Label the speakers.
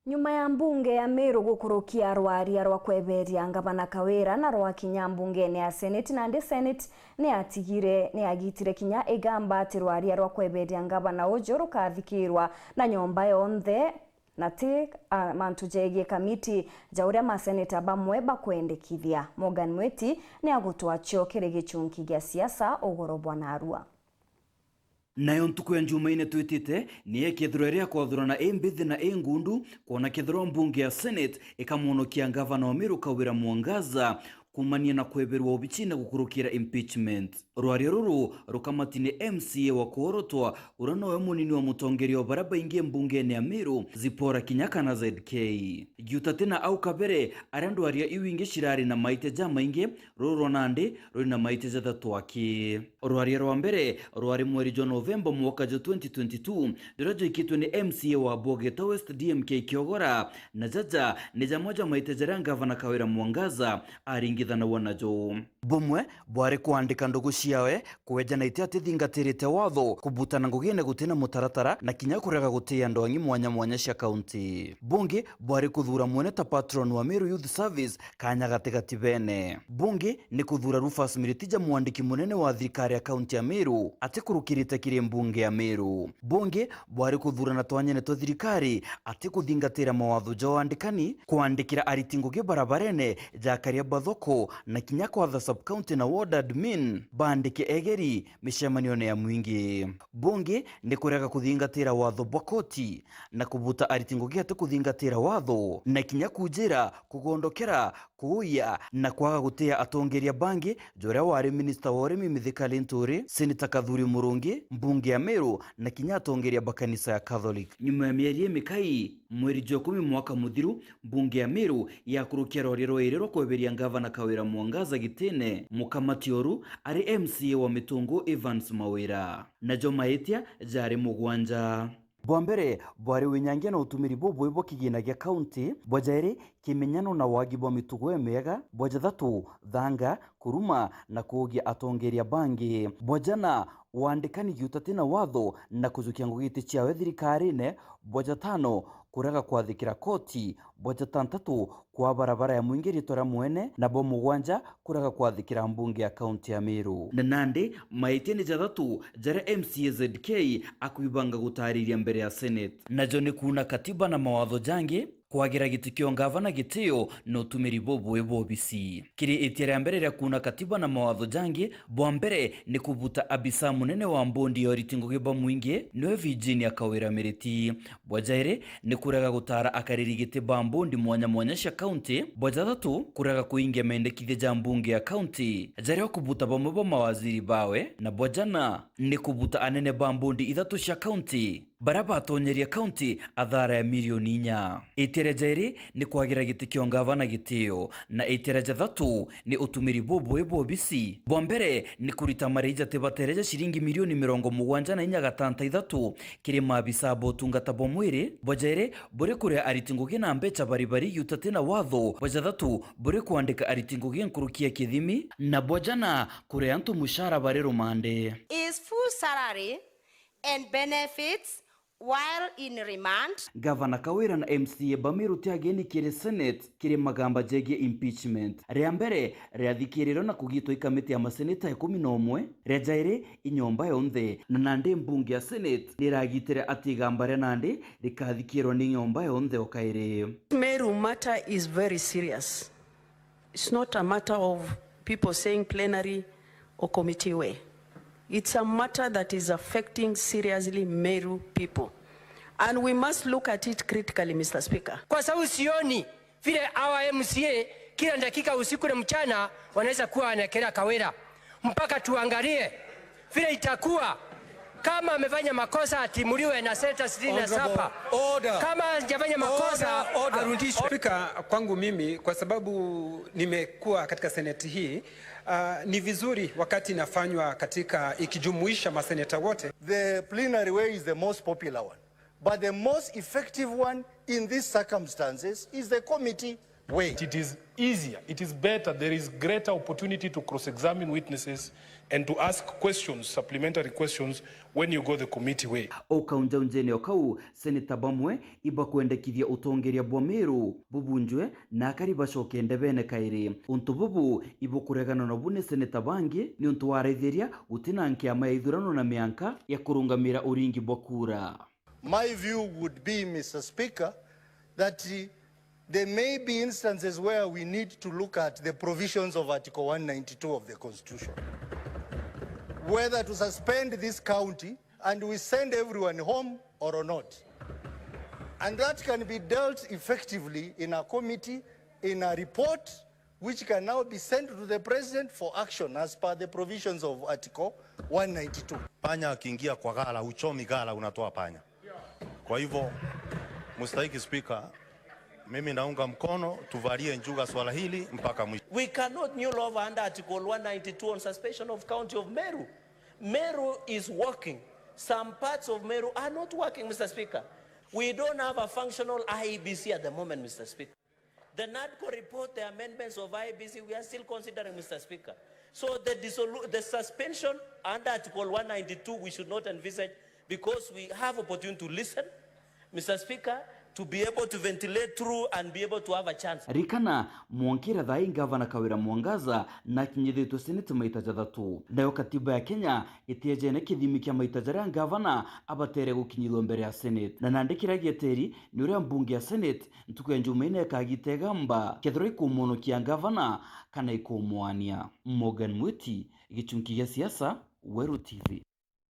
Speaker 1: Nyuma ya mbunge ya Meru gukurukia rwaria rwa kweberia ngavana Kawira na rwa kinya mbungene ya Senate nandi Senate ni agitire kinya igamba ati rwaria rwa kweberia ngavana ujo rukathikirwa na nyomba yonthe na ti mantu jegie kamiti ja uria maseneta bamwe bakwendekithia. Morgan Mweti ni agutwachio kiri gichunki gia siasa ugorobwa na Arua.
Speaker 2: Nayo ntuku ya Jumaine twitite ni ekethiro ria kwathurana embithi na engundu kuona kethiro mbunge ya Senate ikamuonokia ngavana wa Meru Kawira Mwangaza kumania na kweberwa obichine gukurukira impeachment. Rwaria ruru rukamatine MCA wa kuorotwa uranowe munini wa mutongeri wa baraba ingie mbungene ya Meru Zipora Kinyaka na ZK. Giuta tena au kabere arandu aria iwinge shirari na maite jama inge ruru nande ruri na maite jada tuwaki. Rwaria rwa mbere rwari mweri jo November mwaka jo 2022 dirajo ikitwe ni MCA wa Bogeta West DMK Kiogora na jaja ni jamoja maite jara ngavana Kawira Mwangaza aringithana wanajo. Bumwe bwari kuandika ndugu ciawe kweja ite ati thingatirite watho kubutana ngugine gutina mutaratara na kinya kurega gutia ndongi mwanya cia county. Bunge bwari kuthura mwene ta patron wa Meru Youth Service Kanya Gatigati bene. Bunge ni kuthura Rufus Miritija mwandiki munene wa thirikari ya county ya Meru ati kurukirite kiri mbunge ya Meru. Bunge bwari kuthura na twanyene to thirikari ati kuthingatira mawatho jo andikani kuandikira ariti ngugi barabarene jakaria bathoko na kinya kwa sub-county na ward admin bandike egeri mishemanio ya mwingi. Bunge ni kurega kuthingatira watho bokoti na kubuta aritingugi ati kuthingatira watho na kinya kujira kugondokera kuuya na kwaga gutia atongeria bangi joria wari minister wa urimi Mithika Linturi, Senator Kathuri Murungi, mbunge ya Meru na kinya atongeria bakanisa ya Catholic. Nyuma ya mieri mikai mweri jo 10 mwaka muthiru mbunge ya Meru yakurukia rorero irero kweberia ngavana Kawira Mwangaza gitene mukamati oru ari MCA wa Mitungu Evans Mawira na jo maitia jari mugwanja. Bwambere bwari winyangia na utumiri bobo bwo kigina gya county bwajairi kimenyano na wagibu wa mitugo emega bwaja thatu thanga kuruma na kugia atongeria bangi bwajana waandikani giuta tena watho na kuzukia ngugiti ciawe thirikarine bwaja tano kurega kwathikira koti bwaja tantatu kwa barabara ya mwingiri tora mwene na bo mugwanja kurega kwathikira mbunge ya county ya Meru na nande maitini jathatu jare MCZK akuibanga gutariria mbere ya Senate na jone kuna katiba na mawatho jange kwagira gitikio ngavana gitio no tumiri bobo ebobisi kiri itiara mbere ya kuna katiba na mawatho jange bwa mbere ni kubuta abisa munene wa mbondi yoritingo geba mwingi no Virginia Kawira Meriti bwajaire ni kurega gutara akariri gitiba mbondi mwanya cia county bwaja thatu kurega kuingia mendekithia ja mbunge ya county jari kubuta bamwe ba mawaziri bawe na bwajana ni kubuta anene ba mbondi ithatu cia county baraba atonyeria county athara ya milioni 4. Iterejairi ni kwagira gitikio ngavana gitio na itereja thatu ni utumiri bobo ebobisi bwa mbere ni kurita marija tebatereja shiringi milioni 74 kiri mabisa botungata bomwiri bwajaire bore kure aritingugi na mbecha baribari yutate na watho bwaja thatu bore kuandika aritingugi nkurukia kithimi na bwajana kure antu mushara bare rumande
Speaker 3: is full salary and benefits while in remand.
Speaker 2: Gavana Kawira na MCA Bamiru tiageni kire Senate kire magamba jegie impeachment ria mbere ria thikiriro na kugitwa ikamiti ya maseneta 11 ria jaire inyomba yonthe na nande mbunge ya Senate niragitire ati gambare nande rikathikirwo ni nyomba yonthe okaire.
Speaker 4: Meru matter is very serious. It's not a matter of people saying plenary or committee way. It's a matter that is affecting seriously Meru people. And we must look at it critically, Mr. Speaker.
Speaker 5: Kwa sababu sioni vile hawa MCA kila dakika usiku na mchana wanaweza kuwa wanakera Kawira. Mpaka tuangalie vile itakuwa kama amefanya makosa atimuliwe na Seneta 67. Kama hajafanya makosa arudishwe.
Speaker 6: Speaker, kwangu mimi kwa sababu nimekuwa katika seneti hii ni vizuri wakati inafanywa katika ikijumuisha maseneta wote.
Speaker 7: The plenary way is the most popular one, but the most effective one in these circumstances is the committee way.
Speaker 8: It is easier, it is better, there is greater opportunity to cross-examine witnesses and to ask questions, supplementary questions, when you go the committee way.
Speaker 2: Okaunja unjene okau, Senator bamwe iba kuendekithia utongeria bwa Meru bubunjwe na kariba shoke ndebene kairi. Untu bubu ibo kuregana na bune Senator bangi ni untu waretheria utina nkiama ya ithurano na mianka ya kurungamira uringi bwa kura.
Speaker 7: My view would be, Mr. Speaker, that there may be instances where we need to look at the provisions of Article 192 of the Constitution. Whether to suspend this county and we send everyone home or not. And that can be dealt effectively in a committee, in a report, which can now be sent to the President for action as per the provisions of Article 192.
Speaker 9: Panya akiingia kwa gala, uchomi gala unatoa panya. Kwa hivyo, Mstahiki Speaker, mimi naunga mkono tuvalie njuga swala hili mpaka mwisho.
Speaker 10: We cannot new law under Article 192 on suspension of County of Meru. Meru is working. Some parts of Meru are not working, Mr. Speaker. We don't have a functional IEBC at the moment, Mr. Speaker. The NADCO report, the amendments of IEBC, we are still considering, Mr. Speaker. So the suspension under Article 192, we should not envisage, because we have opportunity to listen, Mr. Speaker, to be able to ventilate through and be able to have a chance.
Speaker 2: Rikana mwankira thai Gavana Kawira Mwangaza na kinyithitwo Senate maita jathatu. Nayo katiba ya Kenya itiejene kithimi kia maita jaria Gavana abatere gukinyithwo mbere ya Senate. Na nandikiragia teri ni uria mbunge ya Senate ntuku ya Jumaine kagitega kethiro ikumonokia Gavana kana ikumwania. Morgan Mwiti, gichunki gia siasa, Weru TV.